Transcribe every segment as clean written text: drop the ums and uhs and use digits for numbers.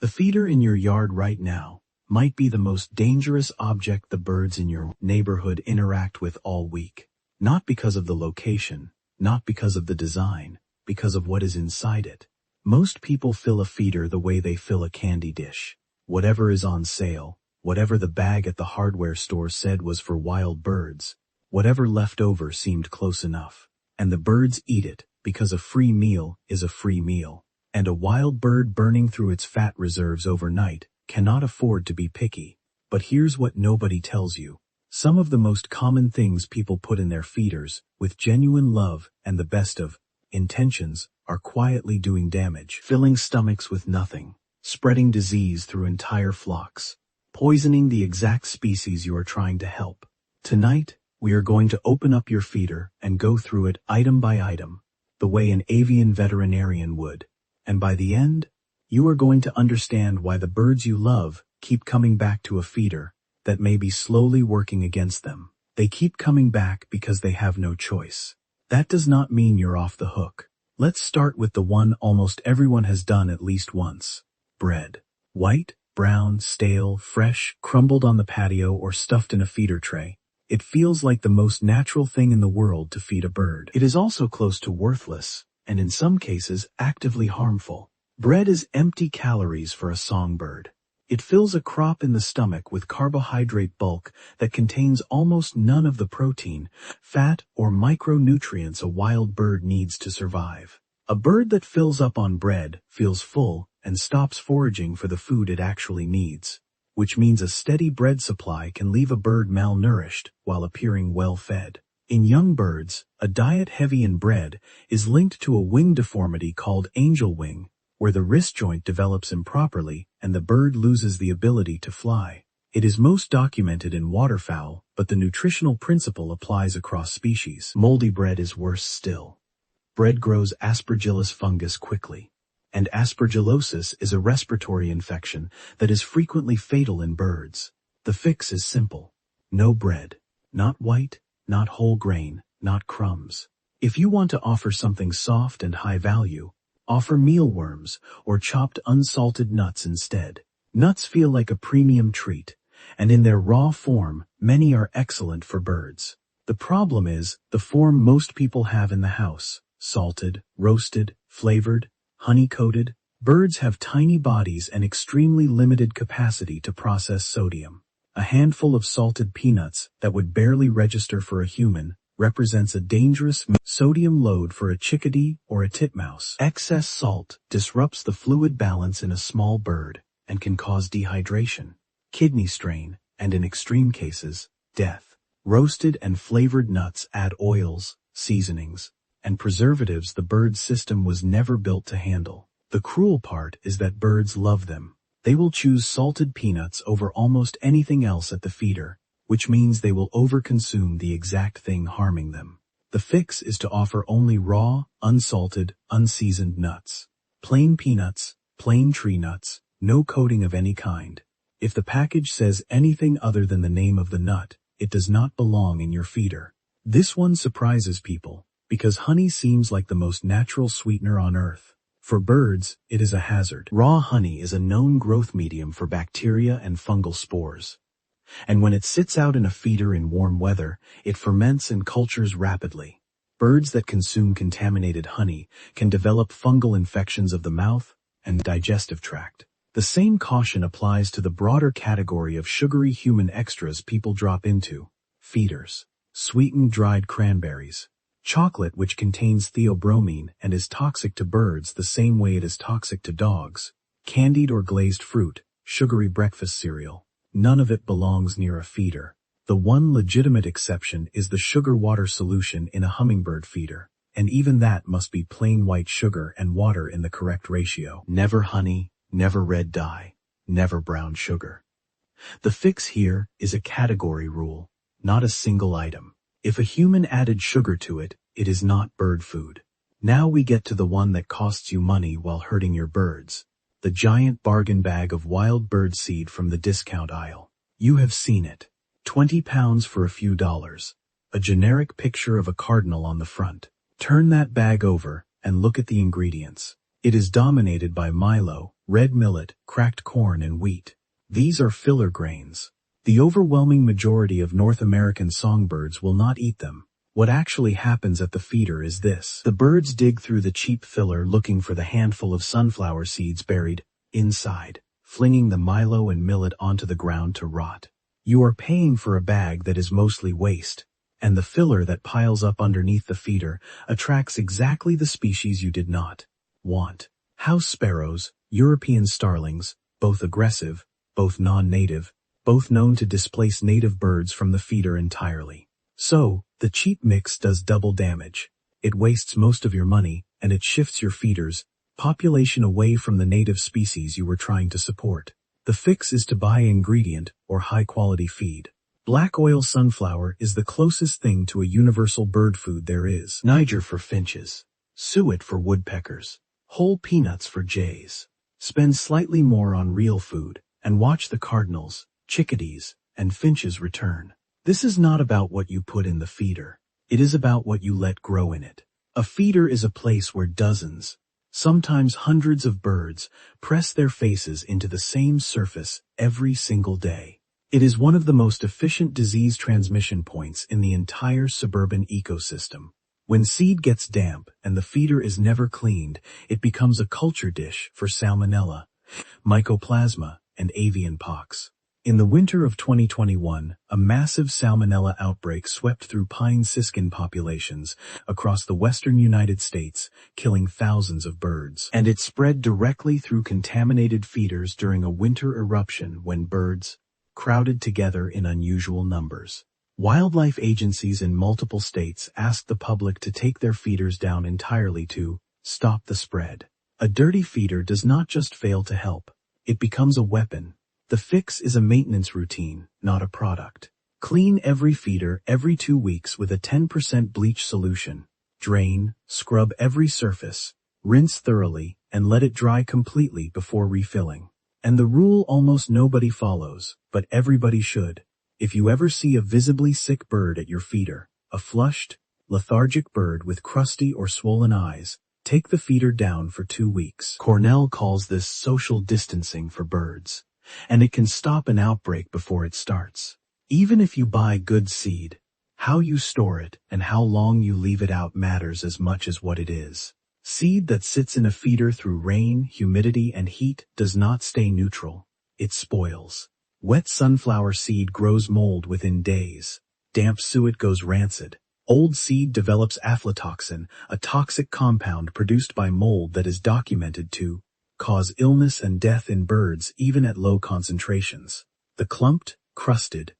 The feeder in your yard right now might be the most dangerous object the birds in your neighborhood interact with all week. Not because of the location, not because of the design, because of what is inside it. Most people fill a feeder the way they fill a candy dish. Whatever is on sale, whatever the bag at the hardware store said was for wild birds, whatever left over seemed close enough. And the birds eat it, because a free meal is a free meal. And a wild bird burning through its fat reserves overnight cannot afford to be picky. But here's what nobody tells you. Some of the most common things people put in their feeders, with genuine love and the best of intentions, are quietly doing damage. Filling stomachs with nothing, spreading disease through entire flocks, poisoning the exact species you are trying to help. Tonight, we are going to open up your feeder and go through it item by item, the way an avian veterinarian would. And by the end, you are going to understand why the birds you love keep coming back to a feeder that may be slowly working against them. They keep coming back because they have no choice. That does not mean you're off the hook. Let's start with the one almost everyone has done at least once. Bread. White, brown, stale, fresh, crumbled on the patio or stuffed in a feeder tray. It feels like the most natural thing in the world to feed a bird. It is also close to worthless, and in some cases actively harmful. Bread is empty calories for a songbird. It fills a crop in the stomach with carbohydrate bulk that contains almost none of the protein, fat, or micronutrients a wild bird needs to survive. A bird that fills up on bread feels full and stops foraging for the food it actually needs, which means a steady bread supply can leave a bird malnourished while appearing well-fed. In young birds, a diet heavy in bread is linked to a wing deformity called angel wing, where the wrist joint develops improperly and the bird loses the ability to fly. It is most documented in waterfowl, but the nutritional principle applies across species. Moldy bread is worse still. Bread grows aspergillus fungus quickly, and aspergillosis is a respiratory infection that is frequently fatal in birds. The fix is simple. No bread. Not white, not whole grain, not crumbs. If you want to offer something soft and high value, offer mealworms or chopped unsalted nuts instead. Nuts feel like a premium treat, and in their raw form, many are excellent for birds. The problem is the form most people have in the house: salted, roasted, flavored, honey-coated. Birds have tiny bodies and extremely limited capacity to process sodium. A handful of salted peanuts that would barely register for a human represents a dangerous sodium load for a chickadee or a titmouse. Excess salt disrupts the fluid balance in a small bird and can cause dehydration, kidney strain, and in extreme cases, death. Roasted and flavored nuts add oils, seasonings, and preservatives the bird's system was never built to handle. The cruel part is that birds love them. They will choose salted peanuts over almost anything else at the feeder, which means they will overconsume the exact thing harming them. The fix is to offer only raw, unsalted, unseasoned nuts. Plain peanuts, plain tree nuts, no coating of any kind. If the package says anything other than the name of the nut, it does not belong in your feeder. This one surprises people, because honey seems like the most natural sweetener on earth. For birds, it is a hazard. Raw honey is a known growth medium for bacteria and fungal spores. And when it sits out in a feeder in warm weather, it ferments and cultures rapidly. Birds that consume contaminated honey can develop fungal infections of the mouth and digestive tract. The same caution applies to the broader category of sugary human extras people drop into: feeders, sweetened dried cranberries, chocolate which contains theobromine and is toxic to birds the same way it is toxic to dogs, candied or glazed fruit, sugary breakfast cereal. None of it belongs near a feeder. The one legitimate exception is the sugar water solution in a hummingbird feeder, and even that must be plain white sugar and water in the correct ratio. Never honey, never red dye, never brown sugar. The fix here is a category rule, not a single item. If a human added sugar to it, it is not bird food. Now we get to the one that costs you money while hurting your birds. The giant bargain bag of wild bird seed from the discount aisle. You have seen it. 20 pounds for a few dollars. A generic picture of a cardinal on the front. Turn that bag over and look at the ingredients. It is dominated by milo, red millet, cracked corn, and wheat. These are filler grains. The overwhelming majority of North American songbirds will not eat them. What actually happens at the feeder is this. The birds dig through the cheap filler looking for the handful of sunflower seeds buried inside, flinging the milo and millet onto the ground to rot. You are paying for a bag that is mostly waste, and the filler that piles up underneath the feeder attracts exactly the species you did not want. House sparrows, European starlings, both aggressive, both non-native, both known to displace native birds from the feeder entirely. So, the cheap mix does double damage. It wastes most of your money, and it shifts your feeder's population away from the native species you were trying to support. The fix is to buy ingredient or high-quality feed. Black oil sunflower is the closest thing to a universal bird food there is. Niger for finches. Suet for woodpeckers. Whole peanuts for jays. Spend slightly more on real food, and watch the cardinals, chickadees, and finches return. This is not about what you put in the feeder. It is about what you let grow in it. A feeder is a place where dozens, sometimes hundreds of birds press their faces into the same surface every single day. It is one of the most efficient disease transmission points in the entire suburban ecosystem. When seed gets damp and the feeder is never cleaned, it becomes a culture dish for salmonella, mycoplasma, and avian pox. In the winter of 2021, a massive salmonella outbreak swept through pine siskin populations across the western United States, killing thousands of birds. And it spread directly through contaminated feeders during a winter eruption when birds crowded together in unusual numbers. Wildlife agencies in multiple states asked the public to take their feeders down entirely to stop the spread. A dirty feeder does not just fail to help, it becomes a weapon. The fix is a maintenance routine, not a product. Clean every feeder every 2 weeks with a 10% bleach solution. Drain, scrub every surface, rinse thoroughly, and let it dry completely before refilling. And the rule almost nobody follows, but everybody should. If you ever see a visibly sick bird at your feeder, a flushed, lethargic bird with crusty or swollen eyes, take the feeder down for 2 weeks. Cornell calls this social distancing for birds. And it can stop an outbreak before it starts. Even if you buy good seed, how you store it and how long you leave it out matters as much as what it is. Seed that sits in a feeder through rain, humidity, and heat does not stay neutral. It spoils. Wet sunflower seed grows mold within days. Damp suet goes rancid. Old seed develops aflatoxin, a toxic compound produced by mold that is documented to cause illness and death in birds even at low concentrations. The clumped, crusted,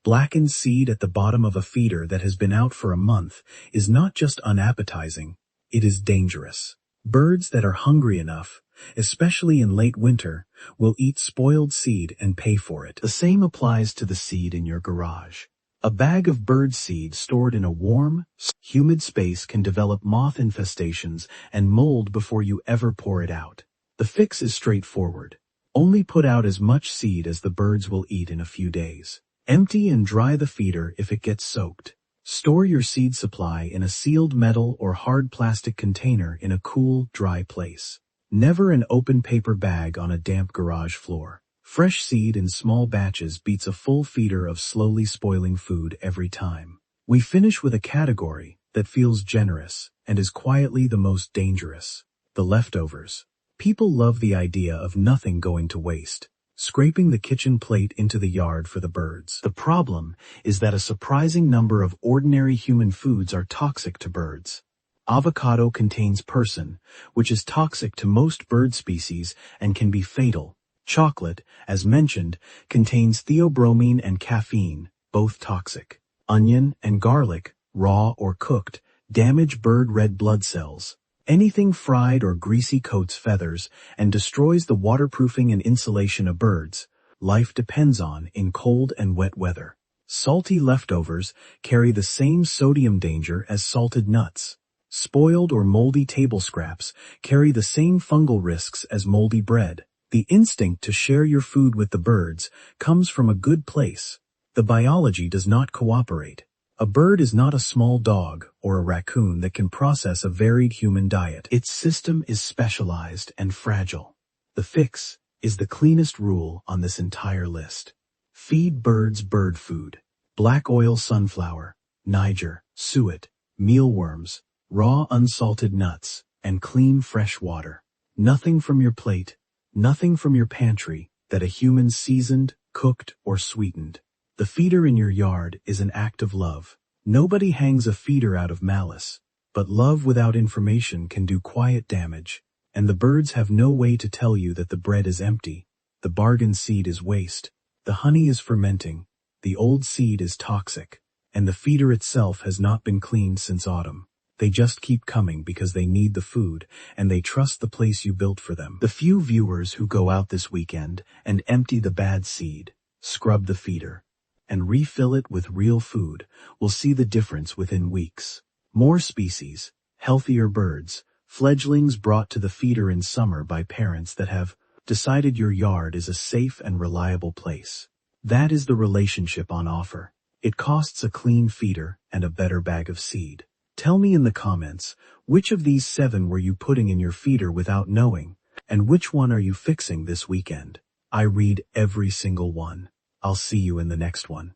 blackened seed at the bottom of a feeder that has been out for a month is not just unappetizing, it is dangerous. Birds that are hungry enough, especially in late winter, will eat spoiled seed and pay for it. The same applies to the seed in your garage. A bag of bird seed stored in a warm, humid space can develop moth infestations and mold before you ever pour it out. The fix is straightforward. Only put out as much seed as the birds will eat in a few days. Empty and dry the feeder if it gets soaked. Store your seed supply in a sealed metal or hard plastic container in a cool, dry place. Never an open paper bag on a damp garage floor. Fresh seed in small batches beats a full feeder of slowly spoiling food every time. We finish with a category that feels generous and is quietly the most dangerous. The leftovers. People love the idea of nothing going to waste, scraping the kitchen plate into the yard for the birds. The problem is that a surprising number of ordinary human foods are toxic to birds. Avocado contains persin, which is toxic to most bird species and can be fatal. Chocolate, as mentioned, contains theobromine and caffeine, both toxic. Onion and garlic, raw or cooked, damage bird red blood cells. Anything fried or greasy coats feathers and destroys the waterproofing and insulation of birds' life depends on in cold and wet weather. Salty leftovers carry the same sodium danger as salted nuts. Spoiled or moldy table scraps carry the same fungal risks as moldy bread. The instinct to share your food with the birds comes from a good place. The biology does not cooperate. A bird is not a small dog or a raccoon that can process a varied human diet. Its system is specialized and fragile. The fix is the cleanest rule on this entire list. Feed birds bird food. Black oil sunflower, Niger, suet, mealworms, raw unsalted nuts, and clean fresh water. Nothing from your plate, nothing from your pantry that a human seasoned, cooked, or sweetened. The feeder in your yard is an act of love. Nobody hangs a feeder out of malice, but love without information can do quiet damage, and the birds have no way to tell you that the bread is empty, the bargain seed is waste, the honey is fermenting, the old seed is toxic, and the feeder itself has not been cleaned since autumn. They just keep coming because they need the food, and they trust the place you built for them. The few viewers who go out this weekend and empty the bad seed, scrub the feeder, and refill it with real food will see the difference within weeks. More species, healthier birds, fledglings brought to the feeder in summer by parents that have decided your yard is a safe and reliable place. That is the relationship on offer. It costs a clean feeder and a better bag of seed. Tell me in the comments, which of these 7 were you putting in your feeder without knowing, and which one are you fixing this weekend? I read every single one. I'll see you in the next one.